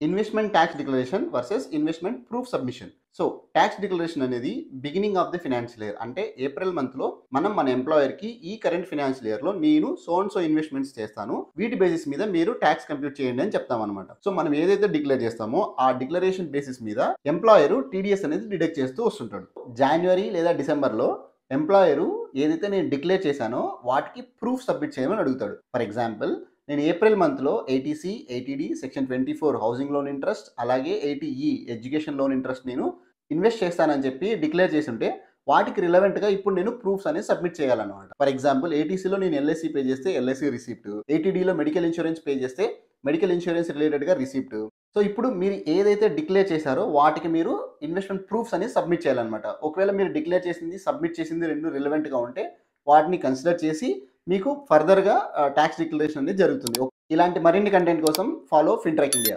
Investment tax declaration versus investment proof submission. So tax declaration అనేది beginning of the financial year, అంటే April మంత్లో మనం మన ఎంప్లాయర్కి ఈ కరెంట్ ఫినాన్షియల్ ఇయర్లో నేను సో అండ్ సో ఇన్వెస్ట్మెంట్స్ చేస్తాను, వీటి బేసిస్ మీద మీరు ట్యాక్స్ కంప్యూట్ చేయండి అని చెప్తాం అనమాట. సో మనం ఏదైతే డిక్లేర్ చేస్తామో ఆ డిక్లరేషన్ బేసిస్ మీద ఎంప్లాయర్ టీడీఎస్ అనేది డిడక్ట్ చేస్తూ వస్తుంటాడు. జనవరి లేదా డిసెంబర్లో ఎంప్లాయరు ఏదైతే నేను డిక్లేర్ చేశానో వాటికి ప్రూఫ్ సబ్మిట్ చేయమని అడుగుతాడు. ఫర్ ఎగ్జాంపుల్, నేను ఏప్రిల్ మంత్లో 80C 80D section 24 housing loan interest అలాగే 80E ఎడ్యుకేషన్ లోన్ ఇంట్రెస్ట్ నేను ఇన్వెస్ట్ చేస్తానని చెప్పి డిక్లేర్ చేసి ఉంటే వాటికి రిలవెంట్గా ఇప్పుడు నేను ప్రూఫ్స్ అనేది సబ్మిట్ చేయాలన్నమాట. ఫర్ ఎగ్జాంపుల్, 80Cలో నేను ఎల్ఐసి పే చేస్తే ఎల్ఐసి రిసిప్ట్, 80Dలో మెడికల్ ఇన్సూరెన్స్ పే చేస్తే మెడికల్ ఇన్సూరెన్స్ రిలేటెడ్గా రిసిప్ట్. సో ఇప్పుడు మీరు ఏదైతే డిక్లేర్ చేశారో వాటికి మీరు ఇన్వెస్ట్మెంట్ ప్రూఫ్స్ అనేది సబ్మిట్ చేయాలన్నమాట. ఒకవేళ మీరు డిక్లేర్ చేసింది సబ్మిట్ చేసింది రెండు రిలవెంట్గా ఉంటే వాటిని కన్సిడర్ చేసి మీకు ఫర్దర్గా ట్యాక్స్ డిక్లరేషన్ అనేది జరుగుతుంది. ఇలాంటి మరిన్ని కంటెంట్ కోసం ఫాలో ఫిన్ట్రాక్ ఇండియా.